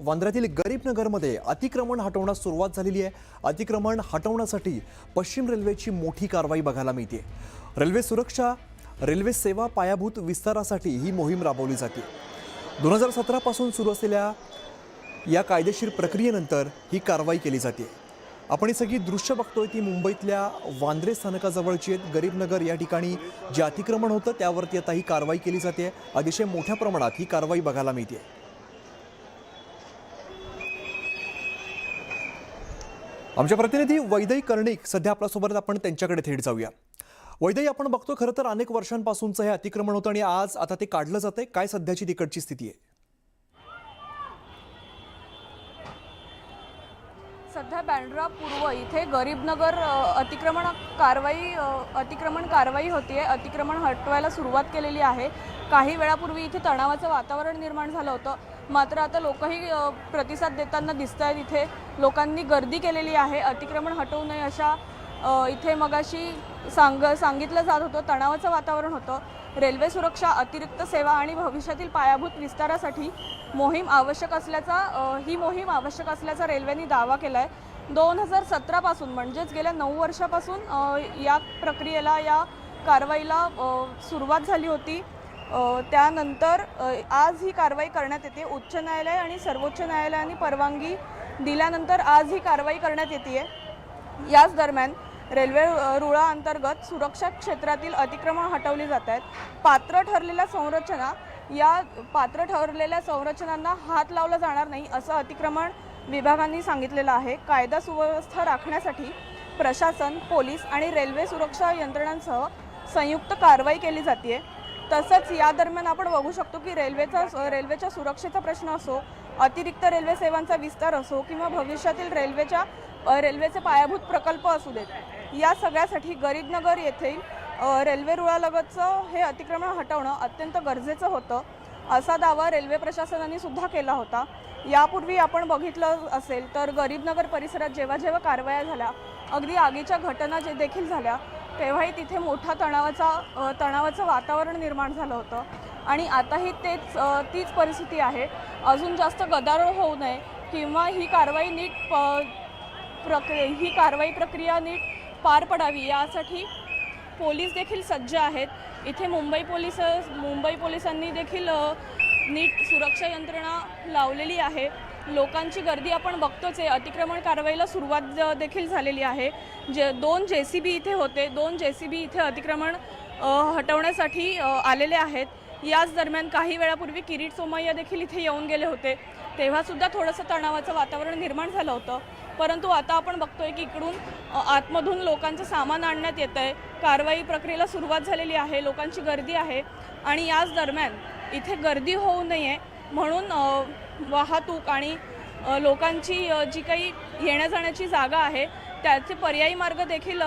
वांद्र्यातील गरीबनगरमध्ये अतिक्रमण हटवण्यास सुरुवात झालेली आहे। अतिक्रमण हटवण्यासाठी पश्चिम रेल्वेची मोठी कारवाई बघायला मिळते। रेल्वे सुरक्षा, रेल्वे सेवा पायाभूत विस्तारासाठी ही मोहीम राबवली जाते। 2017 पासून सुरू असलेल्या या कायदेशीर प्रक्रियेनंतर ही कारवाई केली जाते। आपण ही सगळी दृश्य बघतोय ती मुंबईतल्या वांद्रे स्थानकाजवळची आहेत। गरीबनगर या ठिकाणी जे अतिक्रमण होतं त्यावरती आता ही कारवाई केली जाते। अतिशय मोठ्या प्रमाणात ही कारवाई बघायला मिळते। आमचे प्रतिनिधी वैदई कर्णिक सध्या आपल्यासोबत, आपण त्यांच्याकडे थेट जाऊया। वैदई, आपण बघतो खरं तर अनेक वर्षांपासूनचं हे अतिक्रमण होतं आणि आज आता ते काढलं जातंय। काय सध्याची तिकडची स्थिती आहे? सध्या बँड्रा पूर्व इथे गरीबनगर अतिक्रमण कारवाई होतीये। अतिक्रमण हटवायला सुरुवात केलेली आहे। काही वेळापूर्वी इथे तणावाचं वातावरण निर्माण झालं होतं, मात्र आता लोकही प्रतिसाद देताना दिसत आहेत। इथे लोकांनी गर्दी केलेली आहे। अतिक्रमण हटवू नये अशा इथे मगाशी सांगितलं जात होतं। तणावाचं वातावरण होतं। रेल्वे सुरक्षा, अतिरिक्त सेवा आणि भविष्यातील पायाभूत विस्तारासाठी ही मोहीम आवश्यक असल्याचा रेल्वेने दावा केला आहे। 2017 पासून म्हणजेच गेल्या 9 वर्षापासून या प्रक्रियेला, या कारवाईला सुरुवात झाली होती। त्यानंतर आज ही कारवाई करण्यात येते। उच्च न्यायालय आणि सर्वोच्च न्यायालयाने परवानगी दिल्यानंतर आज ही कारवाई करण्यात येते। याच दरम्यान रेल्वे रुळा अंतर्गत सुरक्षा क्षेत्रातील अतिक्रमण हटवली जात आहेत। पात्र ठरलेल्या संरचनांना हात लावला जाणार नाही असं अतिक्रमण विभागाने सांगितलेलं आहे। कायदा सुव्यवस्था राखण्यासाठी प्रशासन, पोलीस आणि रेल्वे सुरक्षा यंत्रणांसह संयुक्त कारवाई केली जाते। तसंच या दरम्यान आपण बघू शकतो की रेल्वेच्या सुरक्षेचा प्रश्न असो, अतिरिक्त रेल्वे सेवांचा विस्तार असो किंवा भविष्यातील रेल्वेचे पायाभूत प्रकल्प असू देत, या सगळ्यासाठी गरीबनगर येथील रेल्वे रुळालगतचं हे अतिक्रमण हटवणं अत्यंत गरजेचं होतं असा दावा रेल्वे प्रशासनाने सुद्धा केला होता। यापूर्वी आपण बघितलं असेल तर गरीबनगर परिसरात जेव्हा कारवाया झाल्या, अगदी आगीच्या घटना देखील झाल्या, तेव्हाही तिथे मोठा तणावाचं वातावरण निर्माण झालं होतं आणि आताही तीच परिस्थिती आहे। अजून जास्त गदारोळ होऊ नये किंवा ही कारवाई प्रक्रिया नीट पार पडावी यासाठी पोलीस देखील सज्ज आहेत। इथे मुंबई पोलिसांनी देखील नीट सुरक्षा यंत्रणा लावलेली आहे। लोकांची गर्दी आपण बघतोच आहे। अतिक्रमण कारवाईला सुरुवात देखील झालेली आहे। 2 JCB इथे होते। 2 JCB इथे अतिक्रमण हटवण्यासाठी आलेले आहेत। याच दरम्यान काही वेळापूर्वी किरीट सोमय्या देखील इथे येऊन गेले होते, तेव्हा सुद्धा थोडंसं तणावाचं वातावरण निर्माण झालं होतं। परंतु आता आपण बघतोय की इकडून आतमधून लोकांचं सामान आणण्यात येत आहे। कारवाई प्रक्रियेला सुरुवात झालेली आहे। लोकांची गर्दी आहे आणि याच दरम्यान इथे गर्दी होऊ नये म्हणून वाहतूक आणि लोकांची जी काही येण्या जाण्याची जागा आहे त्याचे पर्यायी मार्ग देखील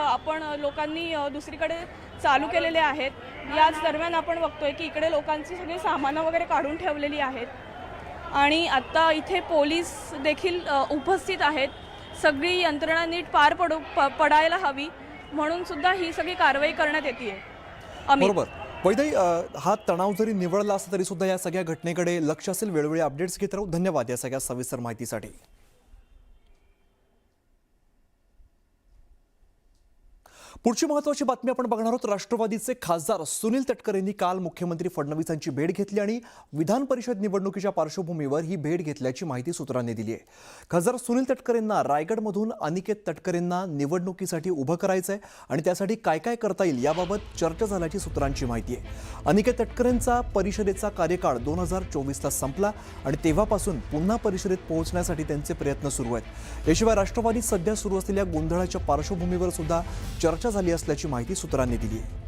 लोकांनी दुसरीकडे चालू केलेले आहेत। याच दरम्यान आपण बघतोय की इकडे लोकांची सगळी सामानं वगैरे काढून ठेवलेली आहेत आणि आता इथे पोलीस देखील उपस्थित आहेत। सगळी यंत्रणा नीट पार पडायला हवी म्हणून सुद्धा ही सगळी कारवाई करण्यात येते। बरोबर वैदई, हा तणाव जरी निवळला असला तरी सुद्धा या सगळ्या घटनेकडे लक्ष असेल। वेळोवेळी अपडेट्स घेत राहू। धन्यवाद या सगळ्या सविस्तर माहितीसाठी। पुढची महत्त्वाची बातमी आपण बघणार आहोत। राष्ट्रवादीचे खासदार सुनील तटकरे यांनी काल मुख्यमंत्री फडणवीसांची भेट घेतली आणि विधान परिषद निवडणुकीच्या पार्श्वभूमीवर ही भेट घेतल्याची माहिती सूत्रांनी दिली आहे। खासदार सुनील तटकरेंना रायगडमधून अनिकेत तटकरेंना निवडणुकीसाठी उभं करायचं आहे आणि त्यासाठी काय काय करता येईल याबाबत चर्चा झाल्याची सूत्रांची माहिती आहे। अनिकेत तटकरेंचा परिषदेचा कार्यकाळ 2024ला संपला आणि तेव्हापासून पुन्हा परिषदेत पोहोचण्यासाठी त्यांचे प्रयत्न सुरू आहेत। याशिवाय राष्ट्रवादीत सध्या सुरू असलेल्या गोंधळाच्या पार्श्वभूमीवर सुद्धा चर्चा झाली असल्याची माहिती सूत्रांनी दिली आहे।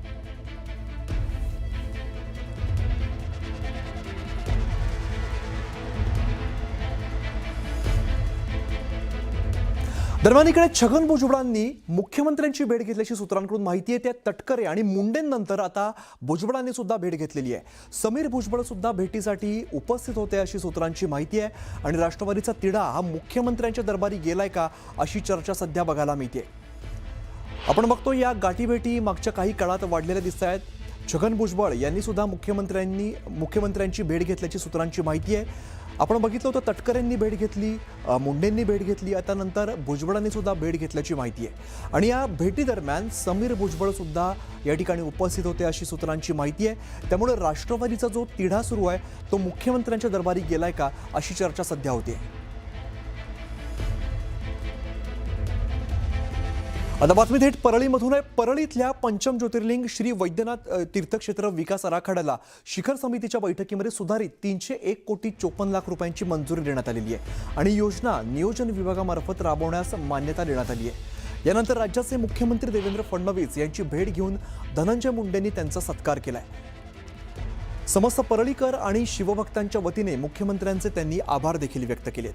दरम्यान इकडे छगन भुजबळांनी मुख्यमंत्र्यांची भेट घेतल्याची सूत्रांकडून माहिती आहे। त्या तटकरे आणि मुंडेंनंतर आता भुजबळांनी सुद्धा भेट घेतलेली आहे। समीर भुजबळ सुद्धा भेटीसाठी उपस्थित होते अशी सूत्रांची माहिती आहे आणि राष्ट्रवादीचा तिढा हा मुख्यमंत्र्यांच्या दरबारी गेलाय का अशी चर्चा सध्या बघायला मिळते। आपण बघतो या गाठीभेटी मागच्या काही काळात वाढलेल्या दिसत आहेत। छगन भुजबळ यांनी सुद्धा मुख्यमंत्र्यांची भेट घेतल्याची सूत्रांची माहिती आहे। आपण बघितलं होतं तटकरेंनी भेट घेतली, मुंडेंनी भेट घेतली, आता नंतर भुजबळांनी सुद्धा भेट घेतल्याची माहिती आहे आणि या भेटीदरम्यान समीर भुजबळ सुद्धा या ठिकाणी उपस्थित होते अशी सूत्रांची माहिती आहे। त्यामुळे राष्ट्रवादीचा जो तिढा सुरू आहे तो मुख्यमंत्र्यांच्या दरबारी गेलाय का अशी चर्चा सध्या होते। आता बातमी थेट परळीमधून आहे। परळीतल्या पंचम ज्योतिर्लिंग श्री वैद्यनाथ तीर्थक्षेत्र विकास आराखड्याला शिखर समितीच्या बैठकीमध्ये सुधारित 301 कोटी 54 लाख रुपयांची मंजुरी देण्यात आलेली आहे आणि योजना नियोजन विभागामार्फत राबवण्यास मान्यता देण्यात आली आहे। यानंतर राज्याचे मुख्यमंत्री देवेंद्र फडणवीस यांची भेट घेऊन धनंजय मुंडेंनी त्यांचा सत्कार केलाय। समस्त परळीकर आणि शिवभक्तांच्या वतीने मुख्यमंत्र्यांचे त्यांनी आभार देखील व्यक्त केलेत।